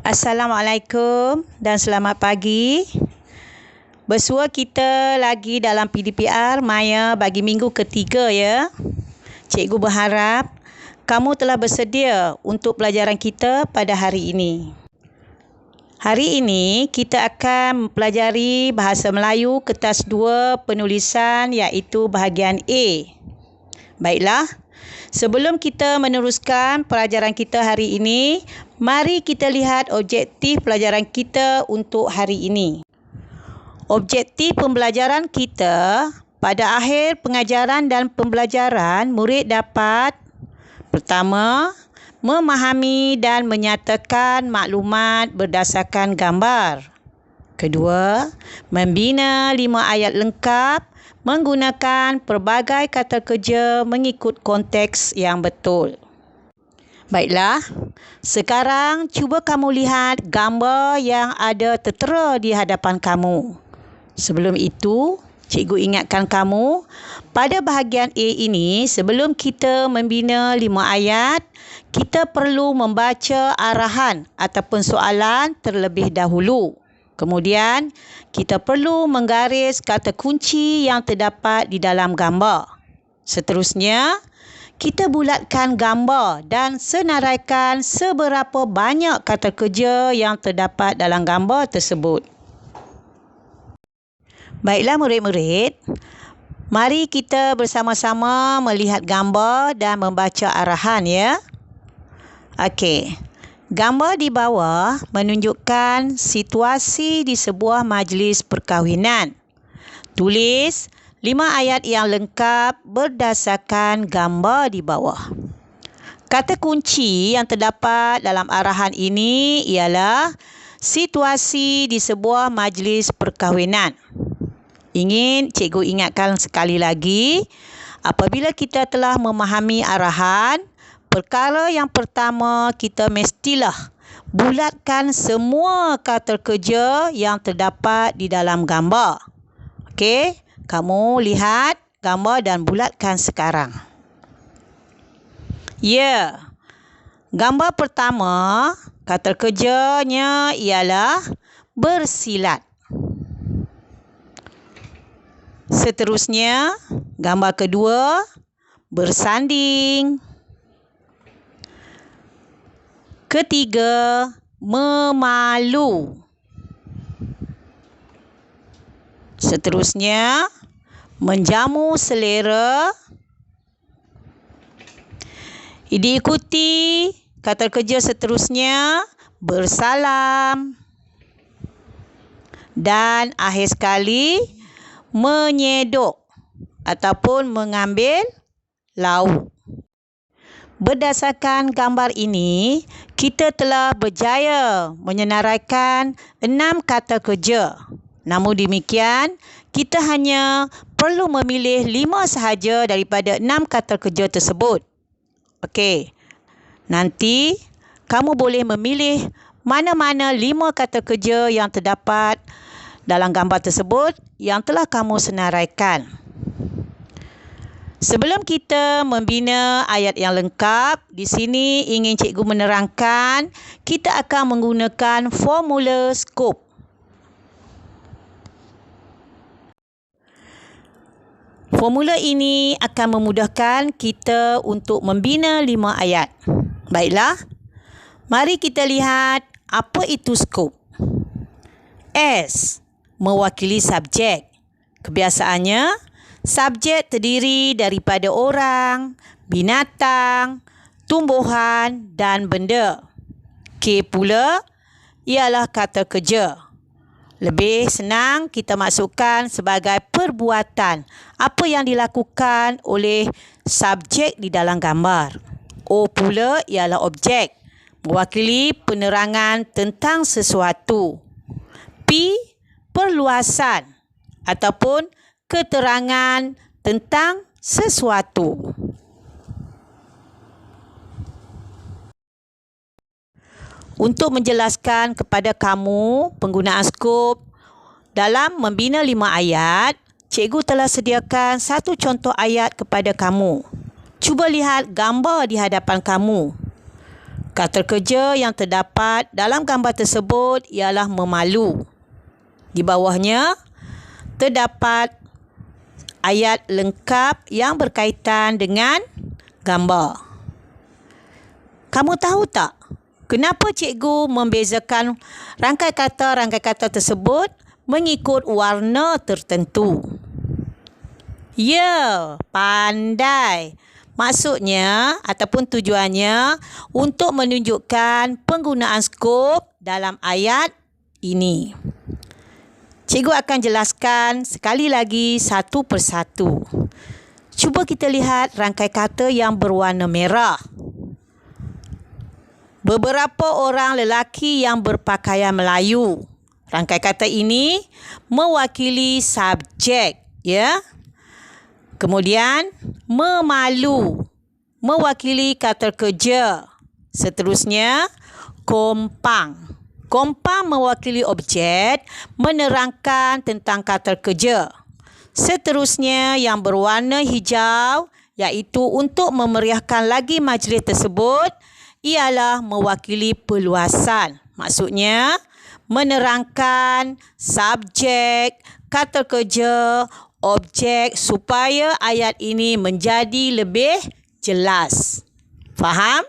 Assalamualaikum dan selamat pagi. Bersua kita lagi dalam PDPR Maya bagi minggu ketiga ya. Cikgu berharap kamu telah bersedia untuk pelajaran kita pada hari ini. Hari ini kita akan mempelajari Bahasa Melayu Kertas 2 penulisan iaitu bahagian A. Baiklah, sebelum kita meneruskan pelajaran kita hari ini, mari kita lihat objektif pelajaran kita untuk hari ini. Objektif pembelajaran kita, pada akhir pengajaran dan pembelajaran, murid dapat: pertama, memahami dan menyatakan maklumat berdasarkan gambar. Kedua, membina 5 ayat lengkap menggunakan pelbagai kata kerja mengikut konteks yang betul. Baiklah, sekarang cuba kamu lihat gambar yang ada tertera di hadapan kamu. Sebelum itu, cikgu ingatkan kamu, pada bahagian A ini, sebelum kita membina 5 ayat, kita perlu membaca arahan ataupun soalan terlebih dahulu. Kemudian, kita perlu menggaris kata kunci yang terdapat di dalam gambar. Seterusnya, kita bulatkan gambar dan senaraikan seberapa banyak kata kerja yang terdapat dalam gambar tersebut. Baiklah murid-murid, mari kita bersama-sama melihat gambar dan membaca arahan ya. Okey, gambar di bawah menunjukkan situasi di sebuah majlis perkahwinan. Tulis 5 ayat yang lengkap berdasarkan gambar di bawah. Kata kunci yang terdapat dalam arahan ini ialah situasi di sebuah majlis perkahwinan. Ingin cikgu ingatkan sekali lagi, apabila kita telah memahami arahan, perkara yang pertama kita mestilah bulatkan semua kata kerja yang terdapat di dalam gambar. Okey, kamu lihat gambar dan bulatkan sekarang. Ya, gambar pertama, kata kerjanya ialah bersilat. Seterusnya, gambar kedua, bersanding. Ketiga, memalu. Seterusnya, menjamu selera. Diikuti kata kerja seterusnya, bersalam. Dan akhir sekali, menyedok ataupun mengambil lauk. Berdasarkan gambar ini, kita telah berjaya menyenaraikan 6 kata kerja. Namun demikian, kita hanya perlu memilih 5 sahaja daripada 6 kata kerja tersebut. Okey, nanti kamu boleh memilih mana-mana 5 kata kerja yang terdapat dalam gambar tersebut yang telah kamu senaraikan. Sebelum kita membina ayat yang lengkap, di sini ingin cikgu menerangkan kita akan menggunakan formula skop. Formula ini akan memudahkan kita untuk membina 5 ayat. Baiklah, mari kita lihat apa itu skop. S mewakili subjek. Kebiasaannya, subjek terdiri daripada orang, binatang, tumbuhan dan benda. K pula ialah kata kerja. Lebih senang kita masukkan sebagai perbuatan apa yang dilakukan oleh subjek di dalam gambar. O pula ialah objek, mewakili penerangan tentang sesuatu. P perluasan ataupun keterangan tentang sesuatu. Untuk menjelaskan kepada kamu penggunaan skop dalam membina 5 ayat, cikgu telah sediakan satu contoh ayat kepada kamu. Cuba lihat gambar di hadapan kamu. Kata kerja yang terdapat dalam gambar tersebut ialah memalu. Di bawahnya terdapat ayat lengkap yang berkaitan dengan gambar. Kamu tahu tak kenapa cikgu membezakan rangkai kata tersebut mengikut warna tertentu? Ya, pandai. Maksudnya ataupun tujuannya untuk menunjukkan penggunaan skop dalam ayat ini. Cikgu akan jelaskan sekali lagi satu persatu. Cuba kita lihat rangkai kata yang berwarna merah. Beberapa orang lelaki yang berpakaian Melayu. Rangkai kata ini mewakili subjek, ya. Kemudian, memalu mewakili kata kerja. Seterusnya, kompang. Kompang mewakili objek menerangkan tentang kata kerja. Seterusnya, yang berwarna hijau iaitu untuk memeriahkan lagi majlis tersebut ialah mewakili perluasan. Maksudnya, menerangkan subjek, kata kerja, objek supaya ayat ini menjadi lebih jelas. Faham?